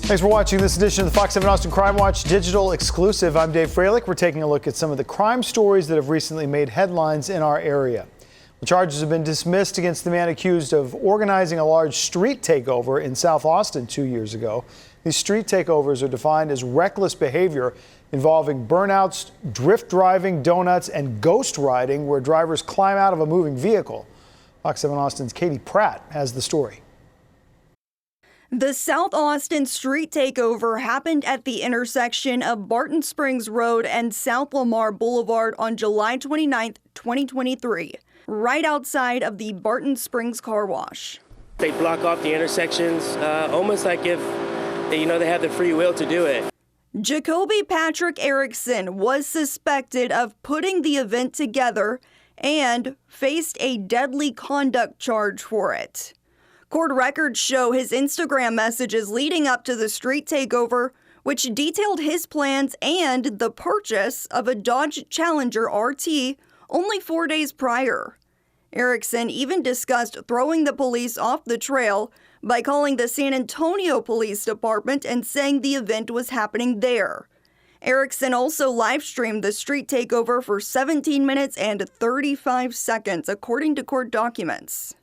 Thanks for watching this edition of the Fox 7 Austin Crime Watch digital exclusive. I'm Dave Froehlich. We're taking a look at some of the crime stories that have recently made headlines in our area. The charges have been dismissed against the man accused of organizing a large street takeover in South Austin 2 years ago. These street takeovers are defined as reckless behavior involving burnouts, drift driving, donuts, and ghost riding, where drivers climb out of a moving vehicle. Fox 7 Austin's Katie Pratt has the story. The South Austin street takeover happened at the intersection of Barton Springs Road and South Lamar Boulevard on July 29, 2023, right outside of the Barton Springs Car Wash. They block off the intersections, almost like if they have the free will to do it. Jacoby Patrick Erickson was suspected of putting the event together and faced a deadly conduct charge for it. Court records show his Instagram messages leading up to the street takeover, which detailed his plans and the purchase of a Dodge Challenger RT only 4 days prior. Erickson even discussed throwing the police off the trail by calling the San Antonio Police Department and saying the event was happening there. Erickson also live-streamed the street takeover for 17 minutes and 35 seconds, according to court documents.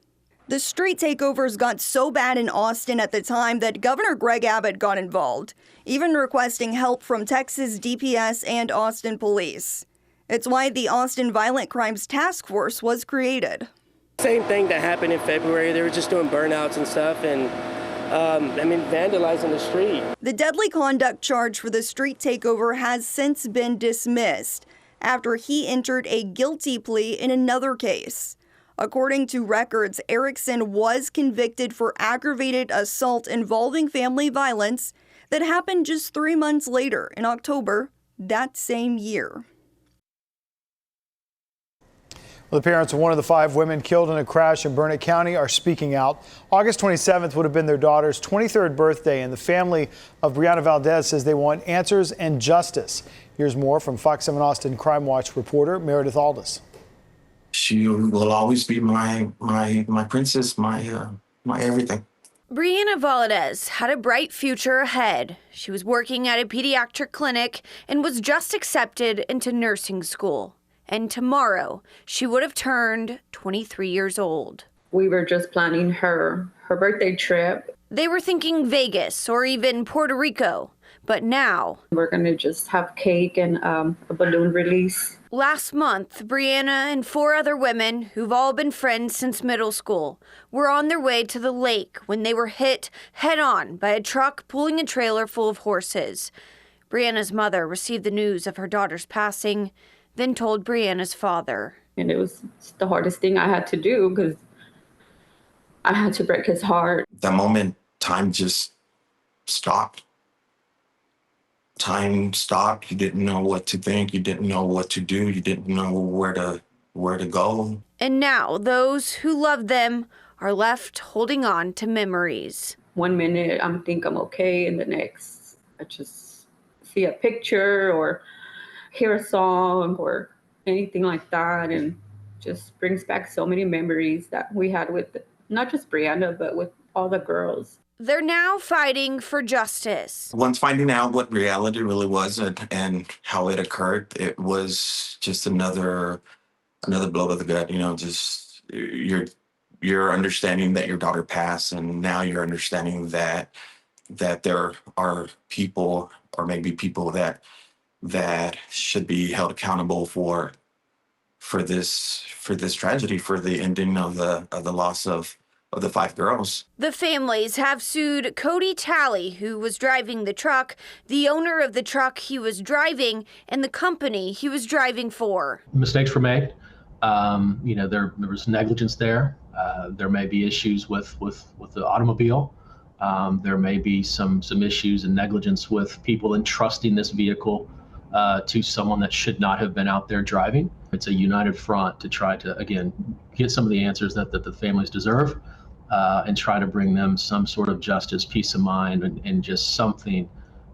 The street takeovers got so bad in Austin at the time that Governor Greg Abbott got involved, even requesting help from Texas DPS and Austin Police. It's why the Austin Violent Crimes Task Force was created. Same thing that happened in February. They were just doing burnouts and stuff and, vandalizing the street. The deadly conduct charge for the street takeover has since been dismissed after he entered a guilty plea in another case. According to records, Erickson was convicted for aggravated assault involving family violence that happened just 3 months later in October that same year. Well, the parents of one of the 5 women killed in a crash in Burnett County are speaking out. August 27th would have been their daughter's 23rd birthday, and the family of Brianna Valdez says they want answers and justice. Here's more from Fox 7 Austin Crime Watch reporter Meredith Aldis. She will always be my princess, my everything. Brianna Valdez had a bright future ahead. She was working at a pediatric clinic and was just accepted into nursing school. And tomorrow, she would have turned 23 years old. We were just planning her birthday trip. They were thinking Vegas or even Puerto Rico. But now, we're going to just have cake and a balloon release. Last month, Brianna and 4 other women, who've all been friends since middle school, were on their way to the lake when they were hit head-on by a truck pulling a trailer full of horses. Brianna's mother received the news of her daughter's passing, then told Brianna's father. And it was the hardest thing I had to do because I had to break his heart. That moment, time just stopped. Time stopped. You didn't know what to think. You didn't know what to do. You didn't know where to go. And now those who loved them are left holding on to memories. 1 minute I think I'm okay, and the next I just see a picture or hear a song or anything like that, and just brings back so many memories that we had with not just Brianna, but with all the girls. They're now fighting for justice. Once finding out what reality really was and how it occurred, it was just another blow to the gut. Just you're understanding that your daughter passed, and now you're understanding that there are people, or maybe people that should be held accountable for this tragedy, for the ending of the loss of the 5 girls. The families have sued Cody Talley, who was driving the truck, the owner of the truck he was driving, and the company he was driving for. Mistakes were made. There was negligence there. There may be issues with the automobile. There may be some issues and negligence with people entrusting this vehicle to someone that should not have been out there driving. It's a united front to try to, again, get some of the answers that the families deserve, and try to bring them some sort of justice, peace of mind, and just something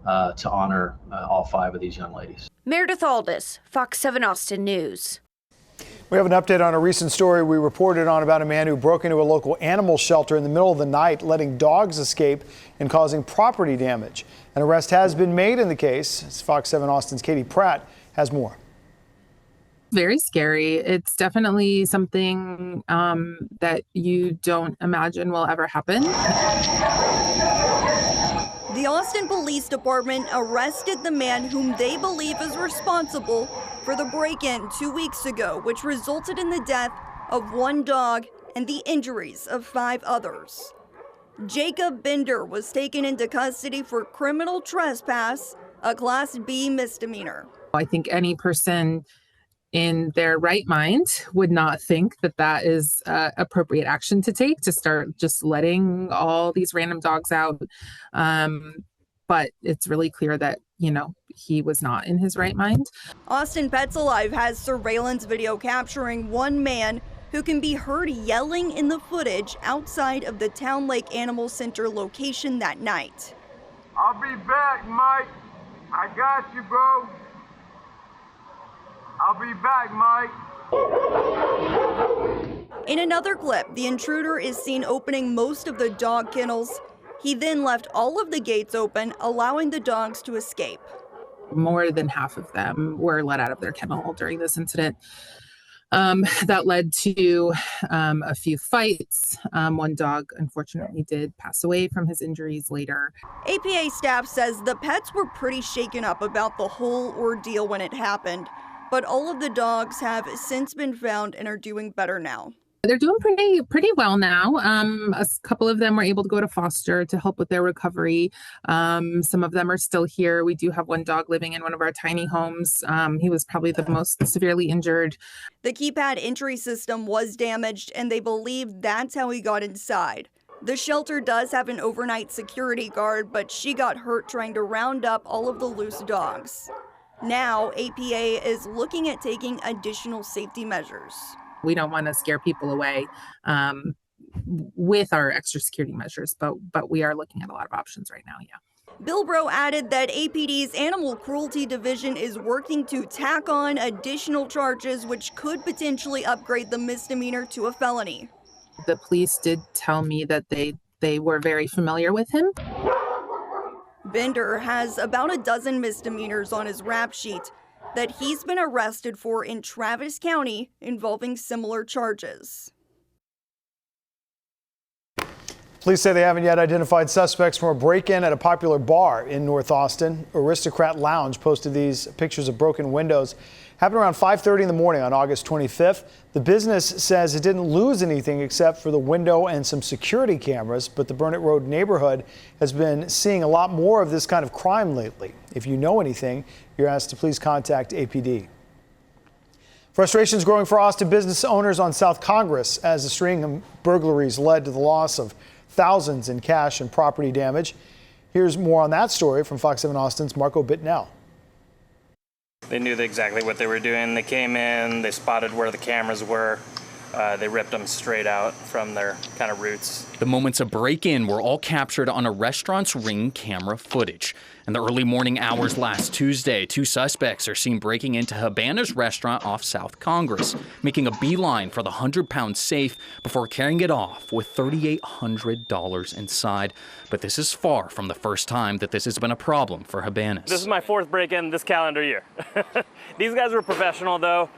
to honor all 5 of these young ladies. Meredith Aldis, Fox 7 Austin News. We have an update on a recent story we reported on about a man who broke into a local animal shelter in the middle of the night, letting dogs escape and causing property damage. An arrest has been made in the case. Fox 7 Austin's Katie Pratt has more. Very scary. It's definitely something that you don't imagine will ever happen. The Austin Police Department arrested the man whom they believe is responsible for the break-in 2 weeks ago, which resulted in the death of one dog and the injuries of 5 others. Jacob Bender was taken into custody for criminal trespass, a Class B misdemeanor. I think any person in their right mind would not think that that is appropriate action to take, to start just letting all these random dogs out. But it's really clear that, he was not in his right mind. Austin Pets Alive has surveillance video capturing one man who can be heard yelling in the footage outside of the Town Lake Animal Center location that night. I'll be back, Mike. I got you, bro. I'll be back, Mike. In another clip, the intruder is seen opening most of the dog kennels. He then left all of the gates open, allowing the dogs to escape. More than half of them were let out of their kennel during this incident. That led to a few fights. One dog, unfortunately, did pass away from his injuries later. APA staff says the pets were pretty shaken up about the whole ordeal when it happened, but all of the dogs have since been found and are doing better now. They're doing pretty well now. A couple of them were able to go to foster to help with their recovery. Some of them are still here. We do have one dog living in one of our tiny homes. He was probably the most severely injured. The keypad entry system was damaged, and they believe that's how he got inside. The shelter does have an overnight security guard, but she got hurt trying to round up all of the loose dogs. Now, APA is looking at taking additional safety measures. We don't want to scare people away with our extra security measures, but we are looking at a lot of options right now, yeah. Bilbro added that APD's Animal Cruelty Division is working to tack on additional charges which could potentially upgrade the misdemeanor to a felony. The police did tell me that they were very familiar with him. Bender has about a dozen misdemeanors on his rap sheet that he's been arrested for in Travis County involving similar charges. Police say they haven't yet identified suspects from a break-in at a popular bar in North Austin. Aristocrat Lounge posted these pictures of broken windows. Happened around 5:30 in the morning on August 25th. The business says it didn't lose anything except for the window and some security cameras, but the Burnett Road neighborhood has been seeing a lot more of this kind of crime lately. If you know anything, you're asked to please contact APD. Frustration is growing for Austin business owners on South Congress as a string of burglaries led to the loss of thousands in cash and property damage. Here's more on that story from Fox 7 Austin's Marco Bittnell. They knew exactly what they were doing. They came in, they spotted where the cameras were. They ripped them straight out from their kind of roots. The moments of break-in were all captured on a restaurant's Ring camera footage. In the early morning hours last Tuesday, 2 suspects are seen breaking into Habana's restaurant off South Congress, making a beeline for the 100-pound safe before carrying it off with $3,800 inside. But this is far from the first time that this has been a problem for Habanas. This is my 4th break-in this calendar year. These guys were professional, though.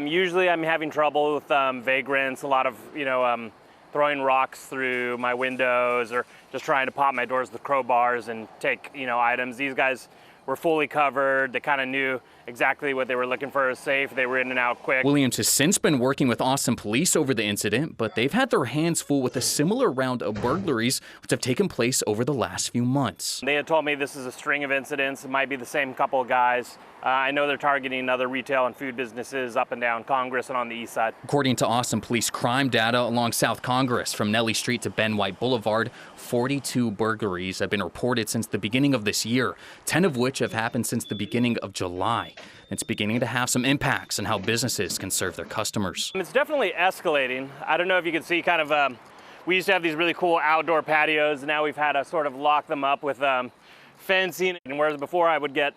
Usually I'm having trouble with vagrants, a lot of, throwing rocks through my windows or just trying to pop my doors with crowbars and take, items. These guys were fully covered. They kind of knew exactly what they were looking for as safe. They were in and out quick. Williams has since been working with Austin police over the incident, but they've had their hands full with a similar round of burglaries which have taken place over the last few months. They had told me this is a string of incidents. It might be the same couple of guys. I know they're targeting other retail and food businesses up and down Congress and on the east side. According to Austin police crime data along South Congress from Nellie Street to Ben White Boulevard, 42 burglaries have been reported since the beginning of this year, 10 of which have happened since the beginning of July. It's beginning to have some impacts on how businesses can serve their customers. It's definitely escalating. I don't know if you can see we used to have these really cool outdoor patios. Now we've had to sort of lock them up with fencing. And whereas before I would get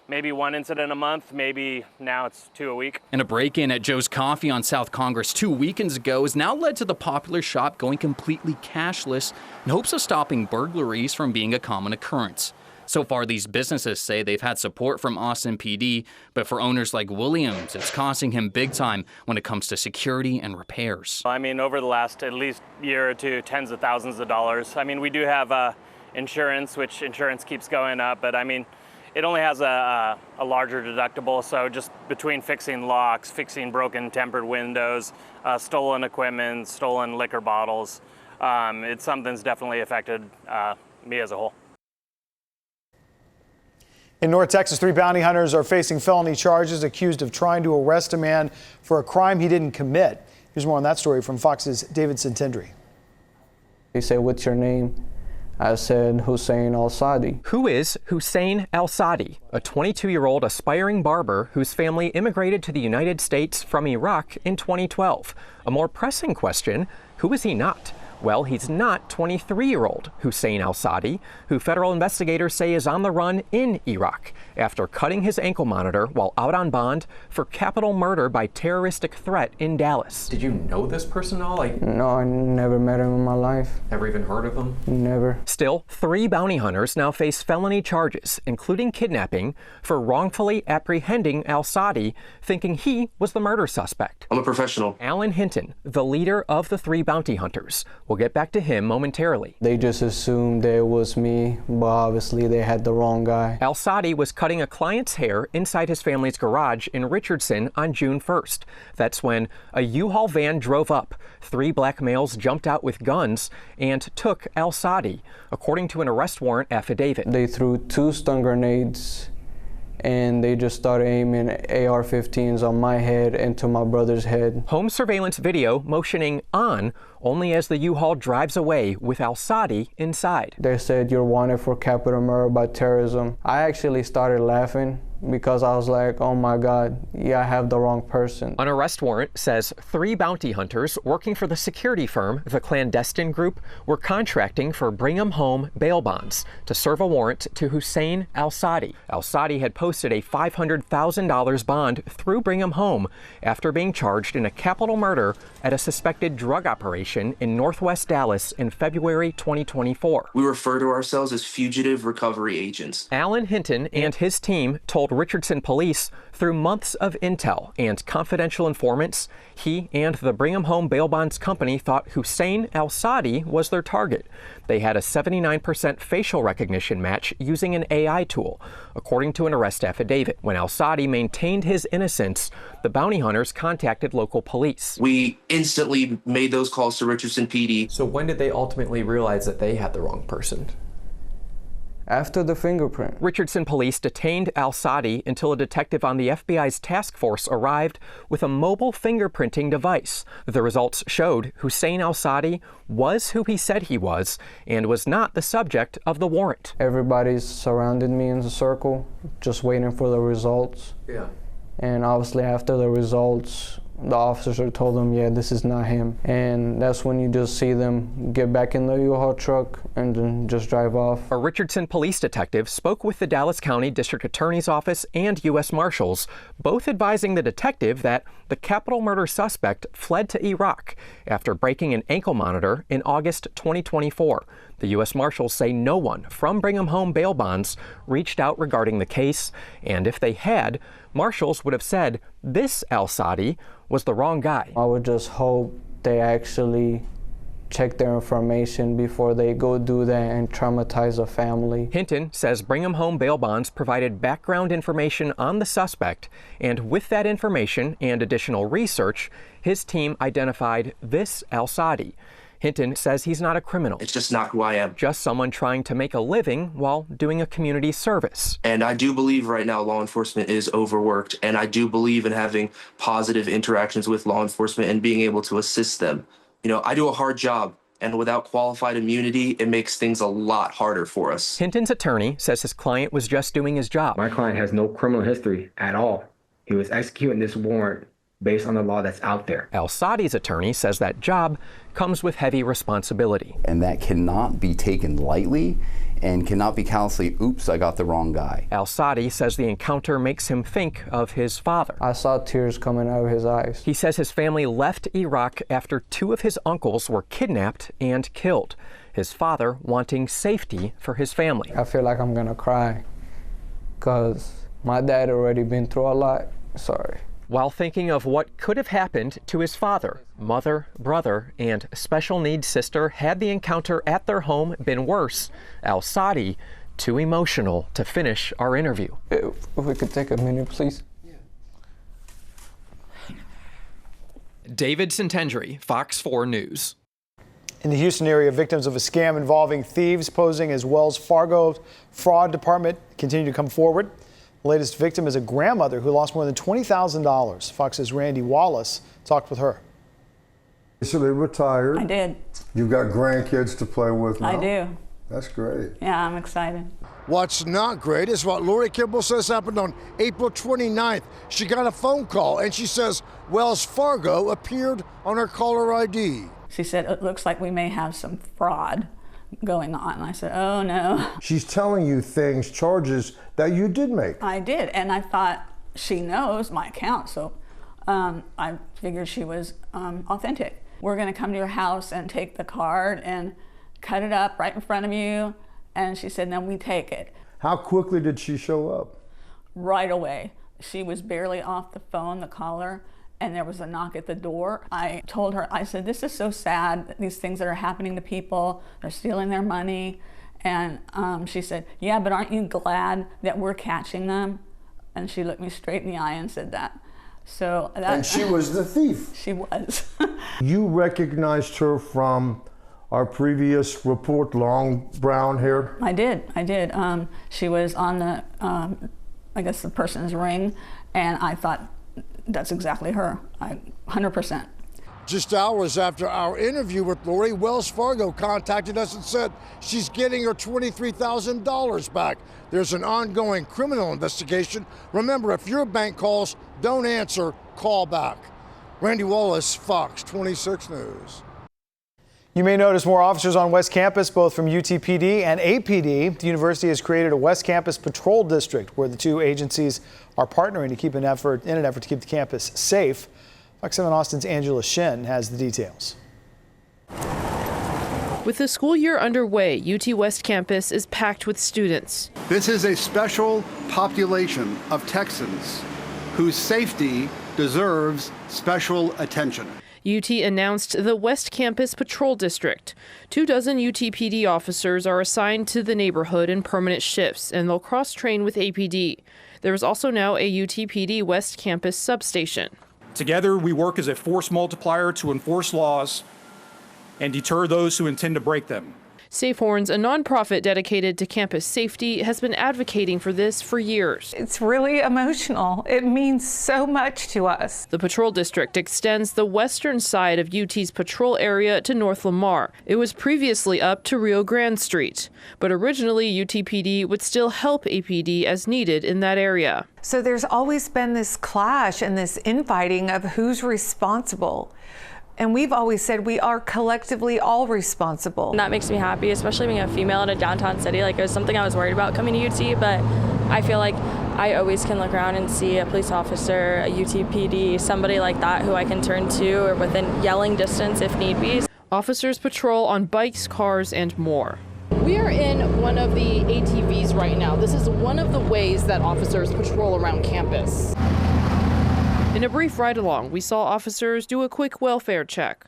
maybe one incident a month, maybe now it's 2 a week. And a break-in at Joe's Coffee on South Congress 2 weekends ago has now led to the popular shop going completely cashless in hopes of stopping burglaries from being a common occurrence. So far, these businesses say they've had support from Austin PD, but for owners like Williams, it's costing him big time when it comes to security and repairs. I mean, over the last at least year or two, tens of thousands of dollars. I mean, we do have insurance, which insurance keeps going up, but I mean, it only has a larger deductible, so just between fixing locks, fixing broken tempered windows, stolen equipment, stolen liquor bottles, it's something that's definitely affected me as a whole. In North Texas, 3 bounty hunters are facing felony charges accused of trying to arrest a man for a crime he didn't commit. Here's more on that story from Fox's David Santindri. He said, "What's your name?" I said, Hussein Al-Sadi. Who is Hussein Al-Sadi, a 22-year-old aspiring barber whose family immigrated to the United States from Iraq in 2012? A more pressing question, who is he not? Well, he's not 23-year-old Hussein Al-Sadi, who federal investigators say is on the run in Iraq after cutting his ankle monitor while out on bond for capital murder by terroristic threat in Dallas. Did you know this person at all? No, I never met him in my life. Never even heard of him? Never. Still, 3 bounty hunters now face felony charges, including kidnapping, for wrongfully apprehending Al-Sadi, thinking he was the murder suspect. I'm a professional. Alan Hinton, the leader of the 3 bounty hunters. We'll get back to him momentarily. They just assumed it was me, but obviously they had the wrong guy. Al-Sadi was cutting a client's hair inside his family's garage in Richardson on June 1st. That's when a U-Haul van drove up. 3 black males jumped out with guns and took Al-Sadi, according to an arrest warrant affidavit. They threw 2 stun grenades and they just started aiming AR-15s on my head and to my brother's head. Home surveillance video motioning on only as the U-Haul drives away with Al-Sadi inside. They said, "You're wanted for capital murder by terrorism." I actually started laughing because I was like, oh my God, yeah, I have the wrong person. An arrest warrant says 3 bounty hunters working for the security firm, the Clandestine Group, were contracting for Brigham Home bail bonds to serve a warrant to Hussein Al-Sadi. Al-Sadi had posted a $500,000 bond through Brigham Home after being charged in a capital murder at a suspected drug operation in Northwest Dallas in February 2024. We refer to ourselves as fugitive recovery agents. Alan Hinton and his team told Richardson police through months of intel and confidential informants, he and the Brigham Home Bail Bonds Company thought Hussein Al-Sadi was their target. They had a 79% facial recognition match using an AI tool, according to an arrest affidavit. When Al-Sadi maintained his innocence, the bounty hunters contacted local police. We instantly made those calls to Richardson PD. So when did they ultimately realize that they had the wrong person? After the fingerprint. Richardson police detained Al-Sadi until a detective on the FBI's task force arrived with a mobile fingerprinting device. The results showed Hussein Al-Sadi was who he said he was and was not the subject of the warrant. Everybody surrounded me in a circle, just waiting for the results. Yeah. And obviously after the results, the officer told them, yeah, this is not him. And that's when you just see them get back in the U-Haul truck and then just drive off. A Richardson police detective spoke with the Dallas County District Attorney's Office and U.S. Marshals, both advising the detective that the capital murder suspect fled to Iraq after breaking an ankle monitor in August 2024. The U.S. Marshals say no one from Brigham Home bail bonds reached out regarding the case, and if they had, Marshals would have said this Al-Sadi was the wrong guy. I would just hope they actually check their information before they go do that and traumatize a family. Hinton says Brigham Home bail bonds provided background information on the suspect, and with that information and additional research, his team identified this Al-Sadi. Hinton says he's not a criminal. It's just not who I am. Just someone trying to make a living while doing a community service. And I do believe right now law enforcement is overworked, and I do believe in having positive interactions with law enforcement and being able to assist them. You know, I do a hard job, and without qualified immunity, it makes things a lot harder for us. Hinton's attorney says his client was just doing his job. My client has no criminal history at all. He was executing this warrant based on the law that's out there. Al-Sadi's attorney says that job comes with heavy responsibility. And that cannot be taken lightly and cannot be callously, oops, I got the wrong guy. Al-Sadi says the encounter makes him think of his father. I saw tears coming out of his eyes. He says his family left Iraq after 2 of his uncles were kidnapped and killed, his father wanting safety for his family. I feel like I'm gonna cry because my dad already been through a lot. Sorry. While thinking of what could have happened to his father, mother, brother, and special needs sister had the encounter at their home been worse, Al-Sadi too emotional to finish our interview. If we could take a minute, please. David Centendry, Fox 4 News. In the Houston area, victims of a scam involving thieves posing as Wells Fargo fraud department continue to come forward. The latest victim is a grandmother who lost more than $20,000. Fox's Randy Wallace talked with her. So they retired. I did. You've got grandkids to play with now? I do. That's great. Yeah, I'm excited. What's not great is what Lori Kimball says happened on April 29th. She got a phone call and she says Wells Fargo appeared on her caller ID. She said, it looks like we may have some fraud going on. And I said, oh no. She's telling you things, charges that you did make. I did, and I thought she knows my account, so I figured she was authentic. We're gonna come to your house and take the card and cut it up right in front of you. And she said, then we take it. How quickly did she show up? Right away. She was barely off the phone, the caller, and there was a knock at the door. I told her, I said, this is so sad, these things that are happening to people, they're stealing their money. And she said, yeah, but aren't you glad that we're catching them? And she looked me straight in the eye and said that. So that, and she was the thief. She was. You recognized her from our previous report, long brown hair? I did. She was on the, I guess the person's ring, and I thought, that's exactly her, 100%. Just hours after our interview with Lori, Wells Fargo contacted us and said she's getting her $23,000 back. There's an ongoing criminal investigation. Remember, if your bank calls, don't answer, call back. Randy Wallace, Fox 26 News. You may notice more officers on West Campus, both from UTPD and APD. The university has created a West Campus Patrol District where the two agencies are partnering to keep in an effort to keep the campus safe. Fox 7 Austin's Angela Shen has the details. With the school year underway, UT West Campus is packed with students. This is a special population of Texans whose safety deserves special attention. UT announced the West Campus Patrol District. 24 UTPD officers are assigned to the neighborhood in permanent shifts, and they'll cross-train with APD. There is also now a UTPD West Campus substation. Together, we work as a force multiplier to enforce laws and deter those who intend to break them. Safe Horns, a nonprofit dedicated to campus safety, has been advocating for this for years. It's really emotional. It means so much to us. The patrol district extends the western side of UT's patrol area to North Lamar. It was previously up to Rio Grande Street, but originally UTPD would still help APD as needed in that area. So there's always been this clash and this infighting of who's responsible. And we've always said we are collectively all responsible. And that makes me happy, especially being a female in a downtown city. Like, it was something I was worried about coming to UT, but I feel like I always can look around and see a police officer, a UTPD, somebody like that who I can turn to or within yelling distance if need be. Officers patrol on bikes, cars, and more. We are in one of the ATVs right now. This is one of the ways that officers patrol around campus. In a brief ride-along, we saw officers do a quick welfare check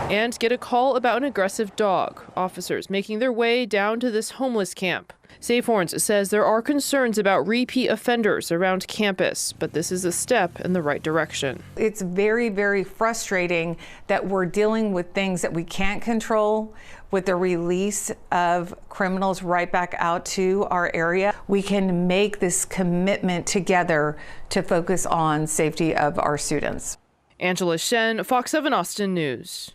and get a call about an aggressive dog. Officers making their way down to this homeless camp. Safe Horns says there are concerns about repeat offenders around campus, but this is a step in the right direction. It's very, very frustrating that we're dealing with things that we can't control. With the release of criminals right back out to our area, we can make this commitment together to focus on safety of our students. Angela Shen, Fox 7 Austin News.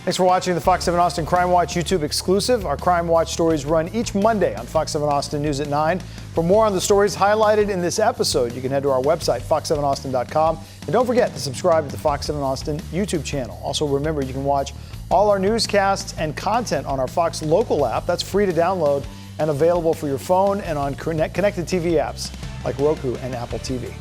Thanks for watching the Fox 7 Austin Crime Watch YouTube exclusive. Our Crime Watch stories run each Monday on Fox 7 Austin News at 9. For more on the stories highlighted in this episode, you can head to our website, fox7austin.com. And don't forget to subscribe to the Fox 7 Austin YouTube channel. Also, remember, you can watch all our newscasts and content on our Fox Local app. That's free to download and available for your phone and on connected TV apps like Roku and Apple TV.